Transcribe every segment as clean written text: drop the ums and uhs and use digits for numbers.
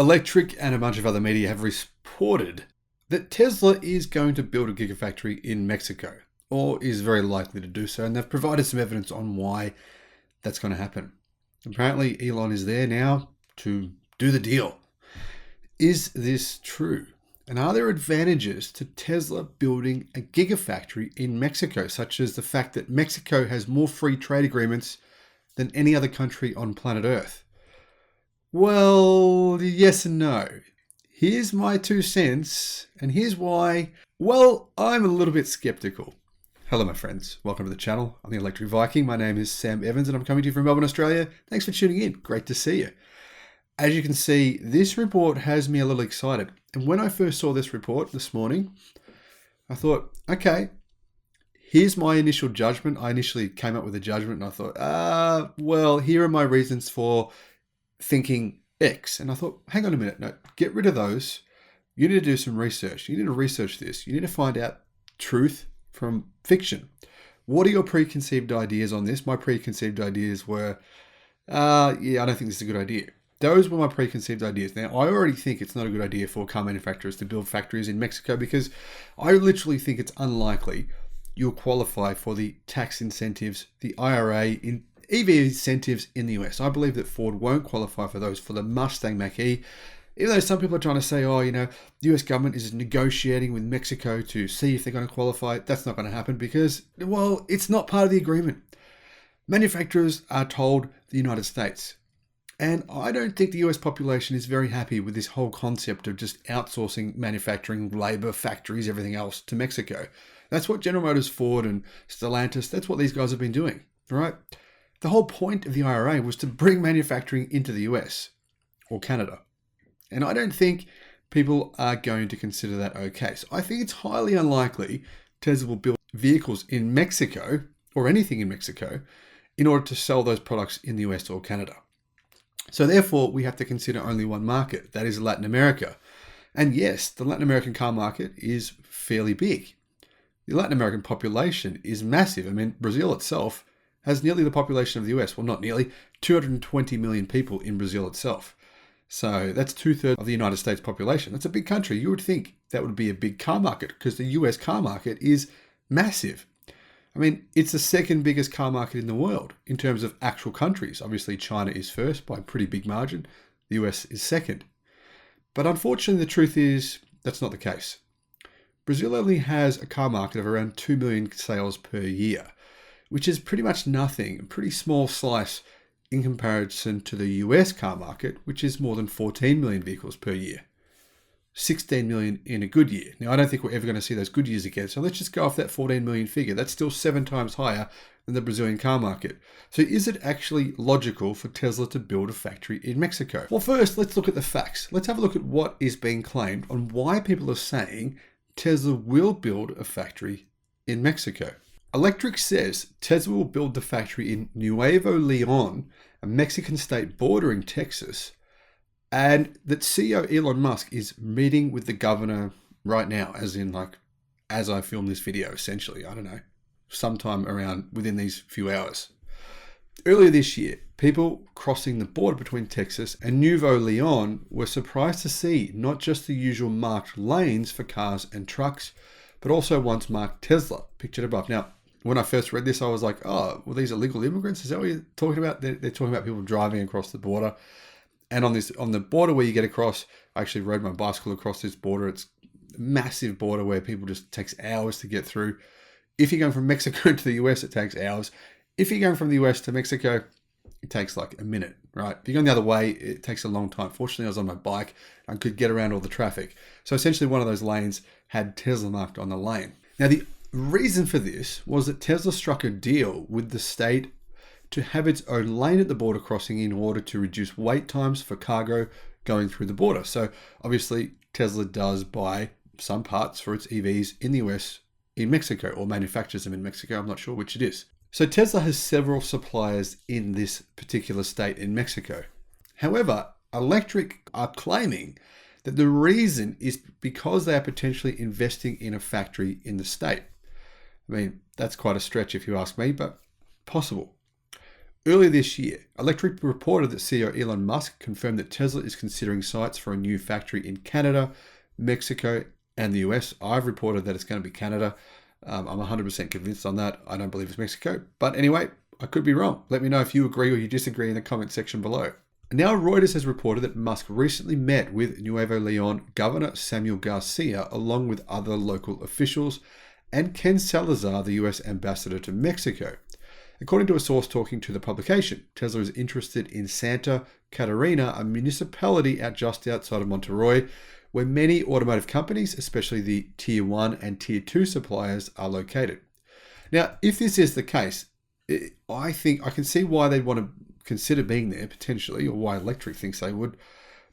Electric and a bunch of other media have reported that Tesla is going to build a Gigafactory in Mexico, or is very likely to do so, and they've provided some evidence on why that's going to happen. Apparently, Elon is there now to do the deal. Is this true? And are there advantages to Tesla building a Gigafactory in Mexico, such as the fact that Mexico has more free trade agreements than any other country on planet Earth? Well, yes and no. Here's my 2 cents, and here's why, well, I'm a little bit skeptical. Hello, my friends. Welcome to the channel. I'm the Electric Viking. My name is Sam Evans, and I'm coming to you from Melbourne, Australia. Thanks for tuning in. Great to see you. As you can see, this report has me a little excited. And when I first saw this report this morning, I thought, okay, here's my initial judgment. I initially came up with a judgment, and I thought, well, here are my reasons for thinking X. And I thought, hang on a minute, no, get rid of those. You need to do some research. You need to research this. You need to find out truth from fiction. What are your preconceived ideas on this? My preconceived ideas were, I don't think this is a good idea. Those were my preconceived ideas. Now, I already think it's not a good idea for car manufacturers to build factories in Mexico because I literally think it's unlikely you'll qualify for the tax incentives, the IRA, in EV incentives in the US. I believe that Ford won't qualify for those for the Mustang Mach-E. Even though some people are trying to say, the US government is negotiating with Mexico to see if they're going to qualify. That's not going to happen because, well, it's not part of the agreement. Manufacturers are told the United States. And I don't think the US population is very happy with this whole concept of just outsourcing manufacturing, labor, factories, everything else to Mexico. That's what General Motors, Ford, and Stellantis, that's what these guys have been doing, right? The whole point of the IRA was to bring manufacturing into the US or Canada. And I don't think people are going to consider that okay. So I think it's highly unlikely Tesla will build vehicles in Mexico or anything in Mexico in order to sell those products in the US or Canada. So therefore, we have to consider only one market, that is Latin America. And yes, the Latin American car market is fairly big. The Latin American population is massive. I mean, Brazil itself has nearly the population of the US. Well, not nearly, 220 million people in Brazil itself. So that's 2/3 of the United States population. That's a big country. You would think that would be a big car market because the US car market is massive. I mean, it's the second biggest car market in the world in terms of actual countries. Obviously, China is first by a pretty big margin. The US is second. But unfortunately, the truth is that's not the case. Brazil only has a car market of around 2 million sales per year, which is pretty much nothing, a pretty small slice in comparison to the US car market, which is more than 14 million vehicles per year. 16 million in a good year. Now, I don't think we're ever going to see those good years again, so let's just go off that 14 million figure. That's still 7 times higher than the Brazilian car market. So is it actually logical for Tesla to build a factory in Mexico? Well, first, let's look at the facts. Let's have a look at what is being claimed on why people are saying Tesla will build a factory in Mexico. Electric says Tesla will build the factory in Nuevo Leon, a Mexican state bordering Texas, and that CEO Elon Musk is meeting with the governor right now, as I film this video, essentially. I don't know, sometime around within these few hours. Earlier this year, people crossing the border between Texas and Nuevo Leon were surprised to see not just the usual marked lanes for cars and trucks, but also ones marked Tesla, pictured above. Now, when I first read this, I was like, well, these illegal immigrants? Is that what you're talking about? They're talking about people driving across the border. And on the border where you get across, I actually rode my bicycle across this border. It's a massive border where people just takes hours to get through. If you're going from Mexico to the US, it takes hours. If you're going from the US to Mexico, it takes like a minute, right? If you're going the other way, it takes a long time. Fortunately, I was on my bike and could get around all the traffic. So essentially one of those lanes had Tesla marked on the lane. Now, the reason for this was that Tesla struck a deal with the state to have its own lane at the border crossing in order to reduce wait times for cargo going through the border. So obviously Tesla does buy some parts for its EVs in the US in Mexico, or manufactures them in Mexico. I'm not sure which it is. So Tesla has several suppliers in this particular state in Mexico. However, Electric are claiming that the reason is because they are potentially investing in a factory in the state. I mean, that's quite a stretch if you ask me, but possible. Earlier this year, Electric reported that CEO Elon Musk confirmed that Tesla is considering sites for a new factory in Canada, Mexico, and the US. I've reported that it's going to be Canada. I'm 100% convinced on that. I don't believe it's Mexico. But anyway, I could be wrong. Let me know if you agree or you disagree in the comment section below. Now, Reuters has reported that Musk recently met with Nuevo Leon Governor Samuel Garcia, along with other local officials, and Ken Salazar, the US ambassador to Mexico. According to a source talking to the publication, Tesla is interested in Santa Catarina, a municipality just outside of Monterrey, where many automotive companies, especially the Tier 1 and Tier 2 suppliers, are located. Now, if this is the case, I think I can see why they'd want to consider being there potentially, or why Electric thinks they would.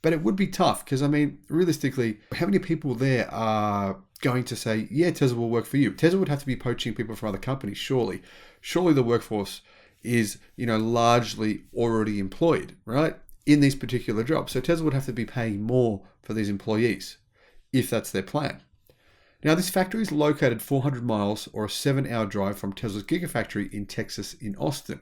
But it would be tough because, I mean, realistically, how many people there are going to say, yeah, Tesla will work for you? Tesla would have to be poaching people from other companies, surely. Surely the workforce is, largely already employed, right, in these particular jobs. So Tesla would have to be paying more for these employees if that's their plan. Now, this factory is located 400 miles or a 7-hour drive from Tesla's Gigafactory in Texas in Austin.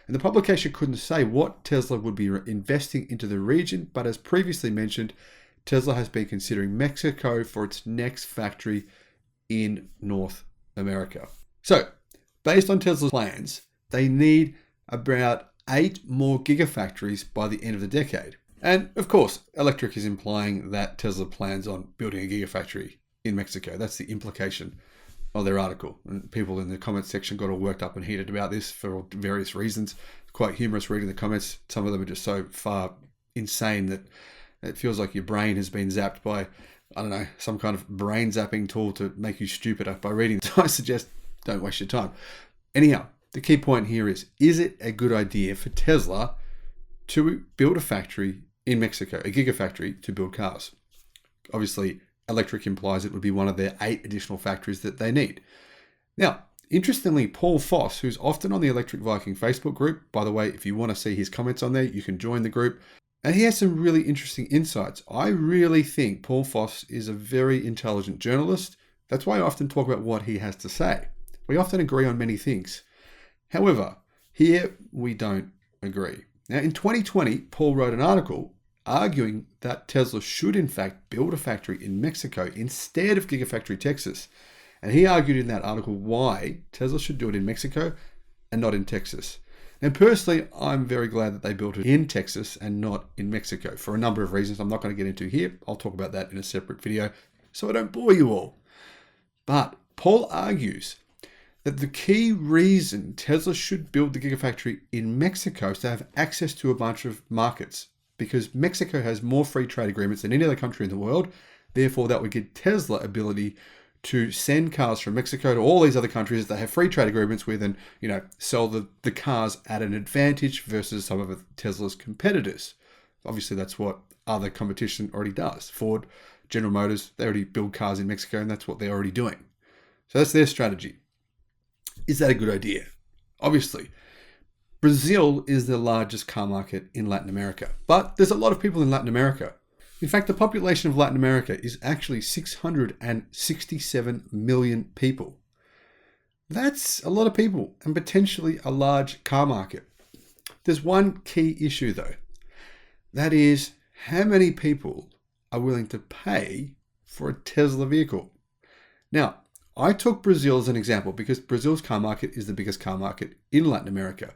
And the publication couldn't say what Tesla would be investing into the region, but as previously mentioned, Tesla has been considering Mexico for its next factory in North America. So, based on Tesla's plans, they need about 8 more gigafactories by the end of the decade. And of course, Electric is implying that Tesla plans on building a gigafactory in Mexico. That's the implication of their article. And people in the comments section got all worked up and heated about this for various reasons. Quite humorous reading the comments. Some of them are just so far insane that it feels like your brain has been zapped by, I don't know, some kind of brain zapping tool to make you stupider by reading. So I suggest don't waste your time. Anyhow, the key point here is it a good idea for Tesla to build a factory in Mexico, a gigafactory to build cars? Obviously, Electric implies it would be one of their 8 additional factories that they need. Now, interestingly, Paul Foss, who's often on the Electric Viking Facebook group, by the way, if you want to see his comments on there, you can join the group, and he has some really interesting insights. I really think Paul Foss is a very intelligent journalist. That's why I often talk about what he has to say. We often agree on many things. However, here we don't agree. Now, in 2020, Paul wrote an article arguing that Tesla should in fact build a factory in Mexico instead of Gigafactory Texas. And he argued in that article why Tesla should do it in Mexico and not in Texas. And personally, I'm very glad that they built it in Texas and not in Mexico for a number of reasons I'm not going to get into here. I'll talk about that in a separate video so I don't bore you all. But Paul argues that the key reason Tesla should build the Gigafactory in Mexico is to have access to a bunch of markets, because Mexico has more free trade agreements than any other country in the world. Therefore, that would give Tesla ability to send cars from Mexico to all these other countries that they have free trade agreements with and, sell the cars at an advantage versus some of Tesla's competitors. Obviously, that's what other competition already does. Ford, General Motors, they already build cars in Mexico, and that's what they're already doing. So that's their strategy. Is that a good idea? Obviously. Brazil is the largest car market in Latin America, but there's a lot of people in Latin America. In fact, the population of Latin America is actually 667 million people. That's a lot of people and potentially a large car market. There's one key issue though. That is, how many people are willing to pay for a Tesla vehicle? Now, I took Brazil as an example because Brazil's car market is the biggest car market in Latin America.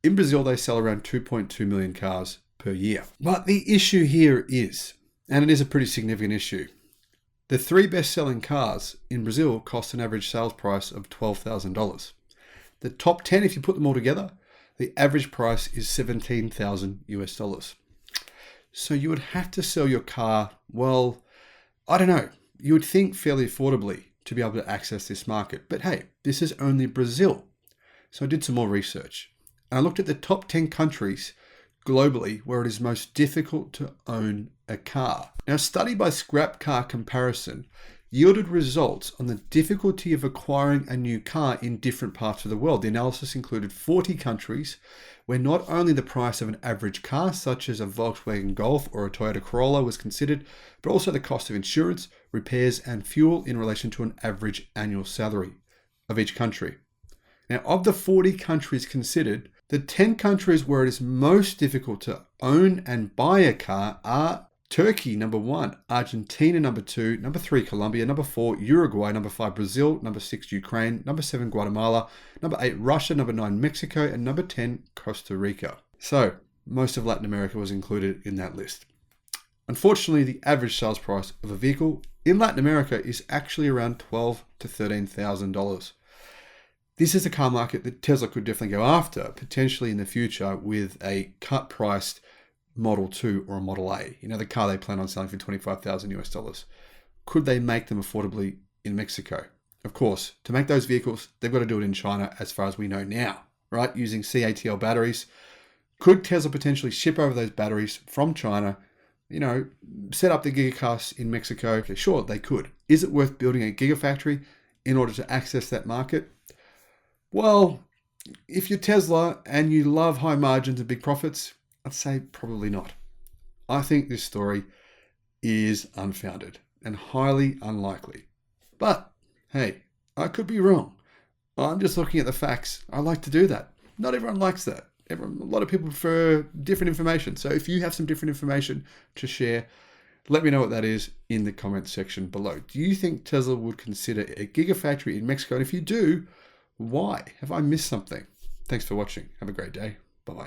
In Brazil, they sell around 2.2 million cars per year. But the issue here is, and it is a pretty significant issue, the 3 best-selling cars in Brazil cost an average sales price of $12,000. The top 10, if you put them all together, the average price is $17,000 US. So you would have to sell your car, well, I don't know, you would think fairly affordably to be able to access this market. But hey, this is only Brazil. So I did some more research. And I looked at the top 10 countries globally where it is most difficult to own a car. Now, a study by Scrap Car Comparison yielded results on the difficulty of acquiring a new car in different parts of the world. The analysis included 40 countries where not only the price of an average car, such as a Volkswagen Golf or a Toyota Corolla, was considered, but also the cost of insurance, repairs, and fuel in relation to an average annual salary of each country. Now, of the 40 countries considered, The 10 countries where it is most difficult to own and buy a car are Turkey, number 1, Argentina, number 2, number 3, Colombia, number 4, Uruguay, number 5, Brazil, number 6, Ukraine, number 7, Guatemala, number 8, Russia, number 9, Mexico, and number 10, Costa Rica. So, most of Latin America was included in that list. Unfortunately, the average sales price of a vehicle in Latin America is actually around $12,000 to $13,000. This is a car market that Tesla could definitely go after, potentially in the future with a cut-priced Model 2 or a Model A. You know, the car they plan on selling for $25,000. Could they make them affordably in Mexico? Of course, to make those vehicles, they've got to do it in China as far as we know now, right? Using CATL batteries. Could Tesla potentially ship over those batteries from China, you know, set up the Gigacasts in Mexico? Okay, sure, they could. Is it worth building a Gigafactory in order to access that market? Well, if you're Tesla and you love high margins and big profits, I'd say probably not. I think this story is unfounded and highly unlikely. But hey, I could be wrong. I'm just looking at the facts. I like to do that. Not everyone likes that. A lot of people prefer different information. So if you have some different information to share, let me know what that is in the comments section below. Do you think Tesla would consider a Gigafactory in Mexico? And if you do, why? Have I missed something? Thanks for watching. Have a great day. Bye-bye.